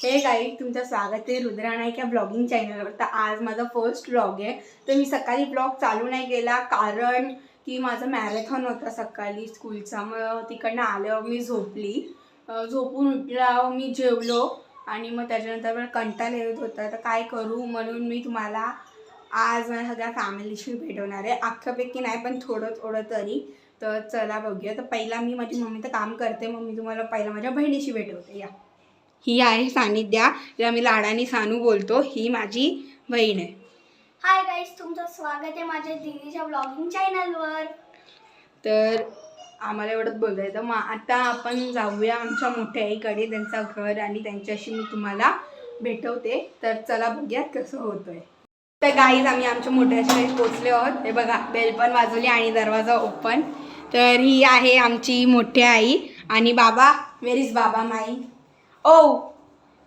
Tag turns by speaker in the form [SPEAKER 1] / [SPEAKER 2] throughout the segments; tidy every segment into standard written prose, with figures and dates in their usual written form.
[SPEAKER 1] हे गाईड, तुमचं स्वागत आहे रुद्रा नाईक या ब्लॉगिंग चॅनलवर। तर आज माझा फर्स्ट ब्लॉग आहे। तर मी सकाळी ब्लॉग चालू नाही केला कारण की माझा मॅरेथॉन होता सकाळी स्कूलचा। मग तिकडनं आल्यावर मी झोपून उठल्यावर मी जेवलो आणि मग त्याच्यानंतर मला कंटाळा येत होता। तर काय करू म्हणून मी तुम्हाला आज माझ्या सगळ्या फॅमिलीशी भेटवणार आहे। अख्ख्यापैकी नाही पण थोडं तरी। तर चला बघूया। तर पहिला मी माझी मम्मीचं काम करते, मग मी तुम्हाला पहिला माझ्या बहिणीशी भेटवते। या, ही आहे सानिध्या, तिला मी लाडाने सानू बोलतो। ही माझी बहीण आहे।
[SPEAKER 2] हाय गाईज, तुमचं स्वागत आहे माझ्या दीदीच्या ब्लॉगिंग चॅनलवर।
[SPEAKER 1] तर आम्हाला एवढंच बोलायचं। मग आता आपण जाऊया आमच्या मोठ्या आईकडे, त्यांचं घर आणि त्यांच्याशी मी तुम्हाला भेटवते। तर चला बघूया कसं होतंय। तर गाईज, आम्ही आमच्या मोठ्या आईकडे पोचले आहोत। हे बघा, बेल पण वाजवली आणि दरवाजा ओपन। तर ही आहे आमची मोठी आई आणि बाबा। वेर इज बाबा माई? ओ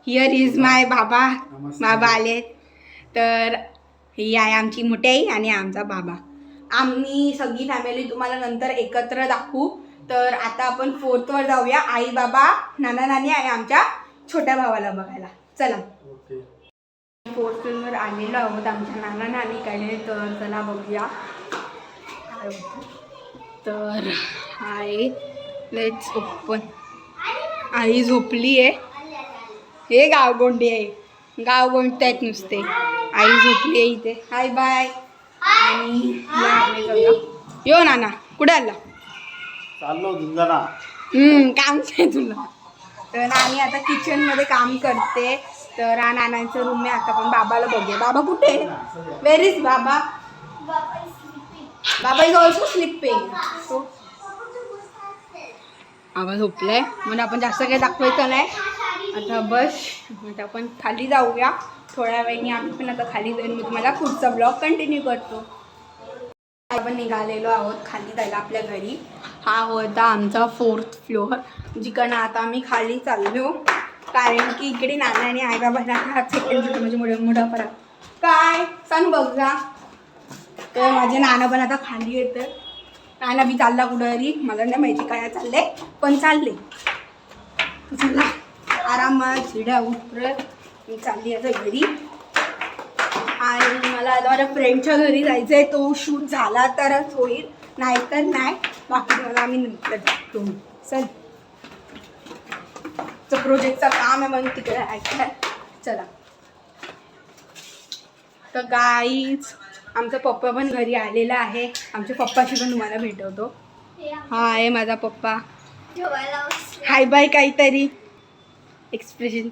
[SPEAKER 1] हिअर इज माय बाबा। बाबा आलेत। तर ही आहे आमची मोठी आई आणि आमचा बाबा। आम्ही सगळी फॅमिली तुम्हाला नंतर एकत्र दाखवू। तर आता आपण 4th वर जाऊया, आई बाबा, नाना नानी आणि आमच्या छोट्या भावाला बघायला। चला, 4th वर आलेलो आहोत आमच्या नाना नानीकडे। तर चला बघूया काय होतं। तर हाय, लेट्स ओपन। आई झोपली आहे। हे गावगोंडी आहे, गावगोंडते आहेत नुसते। आई झोपली आहे इथे। Hi bye. आणि यो नाना कुठे आला?
[SPEAKER 3] चाललो धुंदाना।
[SPEAKER 1] काम आहे तुला? तर नानी आता किचन मध्ये काम करते। तर हा नानांचं रूम आहे। आता पण बाबाला बघूया। बाबा कुठे? वेर इज बाबा? बाबा इज ऑल्सो स्लीपिंग। बाबा झोपलाय म्हणून आपण जास्त काही दाखवायचं नाही आता। बस आता आपण खाली जाऊया थोड्या वेळाने। आम्ही पण आता खाली जाऊन मी तुम्हाला पुढचा ब्लॉग कंटिन्यू करतो। आपण निघालेलो आहोत खाली जायला आपल्या घरी। हा होता आमचा 4th फ्लोअर, जिकडनं आता आम्ही खाली चाललो कारण की इकडे नाना आणि आई बाबा म्हणजे मोठा फरक काय सांग बघ जा। तर माझे नाना पण आता खाली येतं। नाना बी चालला कुठं, मला नाही माहिती काय चालले पण चालले। चला आरामात चिड्या उतरत मी चालली आता घरी। आणि मला आता माझ्या फ्रेंडच्या घरी जायचं आहे। तो शूट झाला तरच होईल, नाहीतर नाही। बाकी मला आम्ही नंतर टाकतो। चल, प्रोजेक्टचं काम आहे म्हणून तिकडे ऐकलं। चला, तर गाईज आमचा पप्पा पण घरी आलेला आहे। आमच्या पप्पाशी पण तुम्हाला भेटवतो। हा आहे माझा पप्पा। हाय बाय काहीतरी एक्सप्रेशन।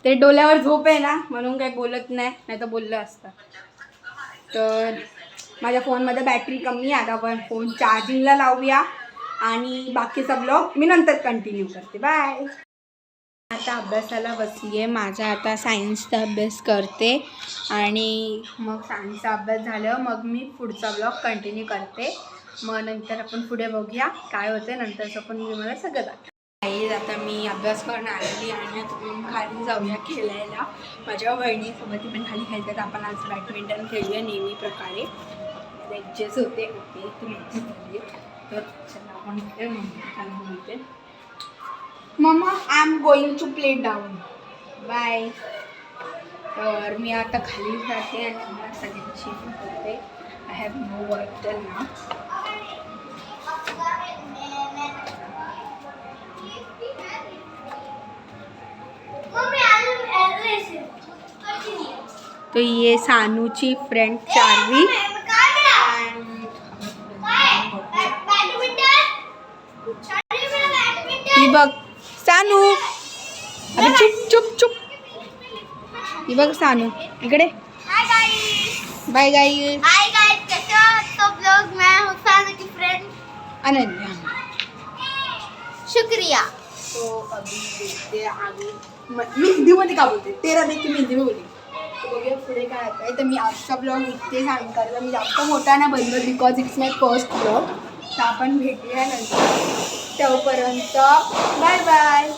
[SPEAKER 1] ते डोल्यावर झोप आहे ना म्हणून काही बोलत नाही तर बोललं असतं। तर माझ्या फोनमध्ये बॅटरी कमी आहे, आता आपण फोन चार्जिंगला लावूया आणि बाकीचा ब्लॉग मी नंतर कंटिन्यू करते। बाय। आता अभ्यासाला बसली आहे। माझा आता सायन्सचा अभ्यास करते आणि मग सायन्सचा अभ्यास झाल्यावर मग मी पुढचा ब्लॉग कंटिन्यू करते। मग नंतर आपण पुढे बघूया काय होते। नंतरचं पण मी मला सगळं दाखवते। आता मी अभ्यास करून आलेली आणि तुम्ही खाली जाऊया खेळायला माझ्या बहिणीसोबत। ती पण खाली खेळतात। आपण आज बॅडमिंटन खेळूया नेहमी प्रकारे। मॅचेस होते, ओके ती मॅचेस झाली। तर चला आपण खाली बोलते। Mamma I am going to play down, bye. तर मी आता खाली जाते आणि मला सगळ्यांशी बोलते। I have no work till now. तो ये सानूची फ्रेंड चार्वी। ही बघ सानू, अरे चुप चुप चुप। ही बघ सानू इकडे। Bye guys.
[SPEAKER 2] हाय गाइस, कैसे हो आप सब लोग? मैं हूं सानू की फ्रेंड
[SPEAKER 1] अनन्या।
[SPEAKER 2] शुक्रिया।
[SPEAKER 1] तो अभी देखते आगे। मी हिंदीमध्ये का बोलते, तेरा देख के मी हिंदी में बोली। तो बघूया पुढे काय होतं आहे। तर मी आजचा ब्लॉग इथे सांग करतो। मी जास्त मोठा नाही बनवत because it's my first blog. तर आपण भेटूया नंतर, तोपर्यंत बाय बाय।